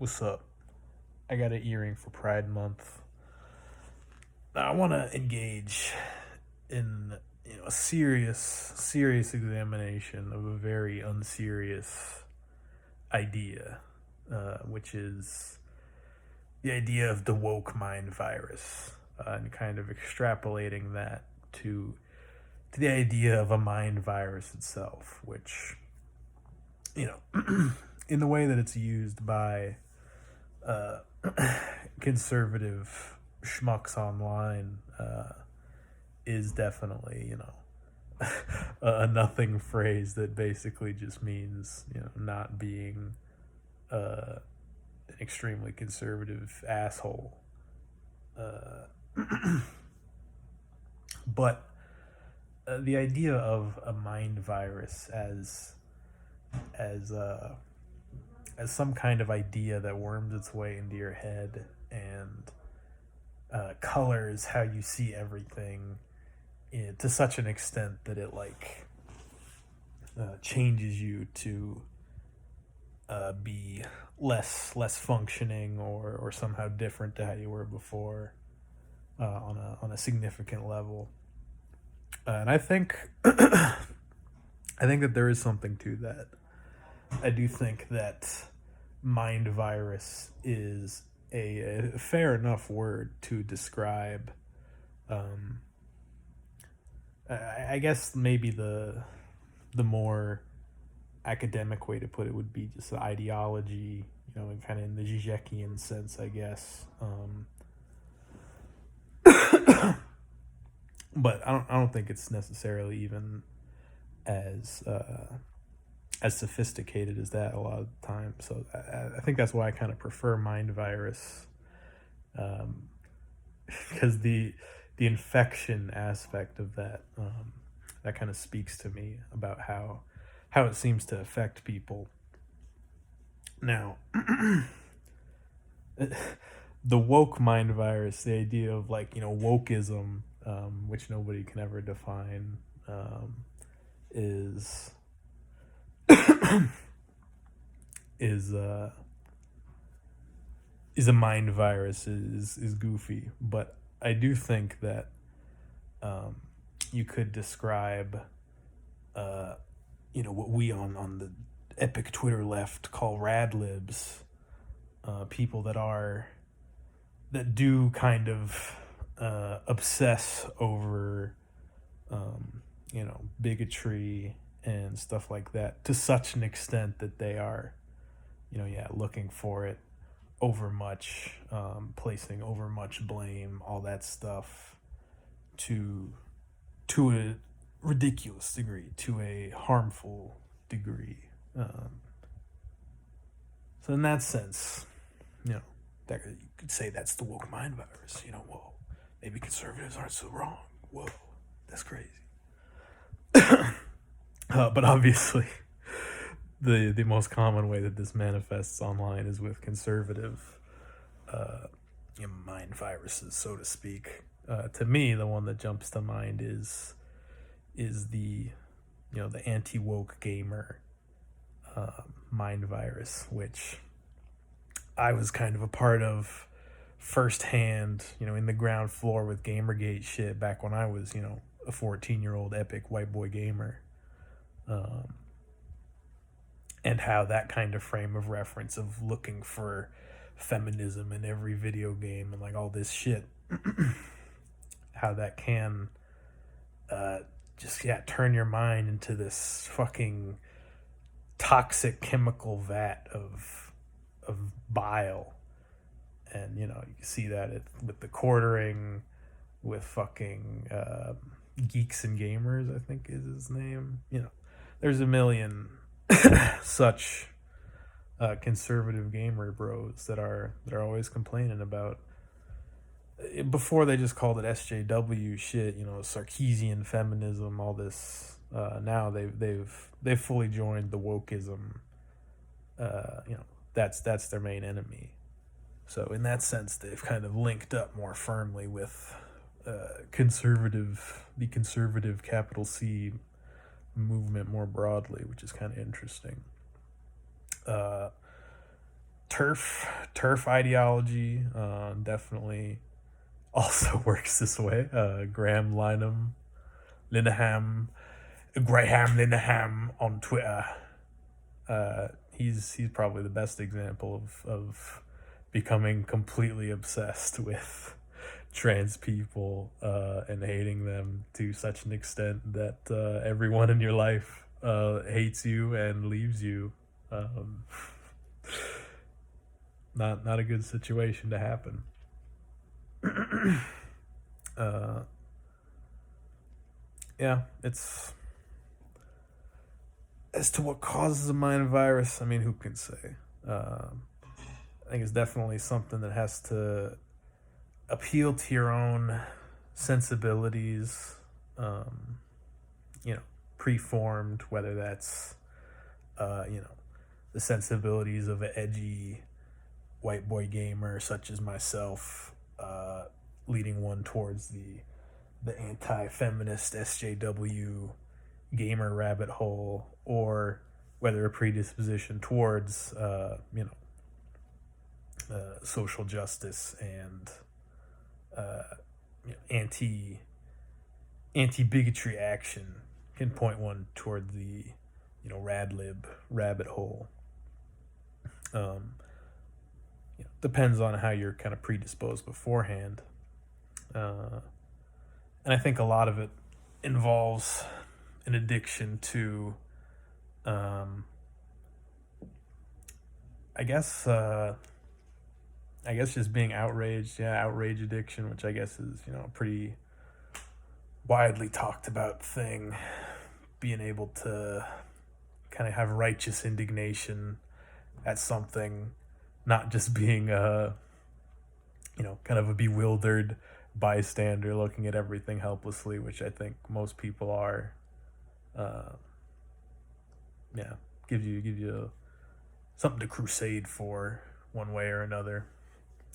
What's up? I got an earring for Pride Month. I want to engage in a serious examination of a very unserious idea, which is the idea of the woke mind virus, and kind of extrapolating that to the idea of a mind virus itself, which in the way that it's used by uh, conservative schmucks online, is definitely a nothing phrase that basically just means not being an extremely conservative asshole. Uh, but the idea of a mind virus as uh, as some kind of idea that worms its way into your head and colors how you see everything to such an extent that it changes you to be less functioning or somehow different to how you were before, on a significant level. And I think I think that there is something to that. I do think that mind virus is a fair enough word to describe. Um, I guess maybe the more academic way to put it would be just the ideology, and kind of in the Zizekian sense, I guess. But I don't think it's necessarily even as as sophisticated as that a lot of the time. So I think that's why I kind of prefer mind virus, um, because the infection aspect of that, that kind of speaks to me about how it seems to affect people. Now, the woke mind virus, the idea of wokeism, which nobody can ever define, is is is a mind virus, is goofy, but I do think that um, you could describe what we on the epic Twitter left call radlibs, people that do kind of obsess over bigotry and stuff like that to such an extent that they are looking for it over much, placing over much blame, all that stuff, to a ridiculous degree, to a harmful degree. So in that sense, you know, that you could say that's the woke mind virus. Whoa, maybe conservatives aren't so wrong. Whoa, that's crazy. But obviously, the most common way that this manifests online is with conservative mind viruses, so to speak. To me, the one that jumps to mind is the anti woke gamer mind virus, which I was kind of a part of firsthand, in the ground floor with Gamergate shit back when I was, a 14-year-old epic white boy gamer. Um, and how that kind of frame of reference of looking for feminism in every video game and all this shit, how that can uh, just turn your mind into this fucking toxic chemical vat of bile. And you can see that with the quartering, with fucking Geeks and Gamers, I think is his name. There's a million such conservative gamer bros that are always complaining about. Before they just called it SJW shit, Sarkeesian feminism, all this. Now they've fully joined the wokeism. That's their main enemy. So in that sense, they've kind of linked up more firmly with the conservative capital C movement more broadly, which is kind of interesting. turf ideology definitely also works this way. Graham Linehan on Twitter. He's probably the best example of becoming completely obsessed with trans people and hating them to such an extent that everyone in your life hates you and leaves you. Um, not a good situation to happen. uh, yeah, it's as to what causes a mind virus. I mean, who can say? I think it's definitely something that has to appeal to your own sensibilities. Um, you know, preformed, whether that's the sensibilities of an edgy white boy gamer such as myself, leading one towards the anti-feminist SJW gamer rabbit hole, or whether a predisposition towards social justice and anti bigotry action can point one toward the radlib rabbit hole. Um, Depends on how you're kind of predisposed beforehand. And I think a lot of it involves an addiction to, um, I guess, just being outraged. Yeah, outrage addiction, which I guess is a pretty widely talked about thing. Being able to kind of have righteous indignation at something, not just being kind of a bewildered bystander looking at everything helplessly, which I think most people are. Uh, yeah, gives you something to crusade for one way or another,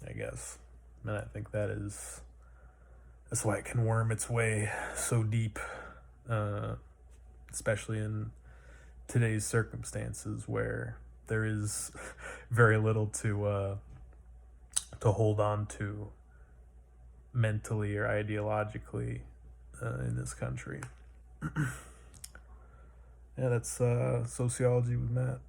I guess. And I think that's why it can worm its way so deep, especially in today's circumstances where there is very little to hold on to mentally or ideologically in this country. Yeah, that's sociology with Matt.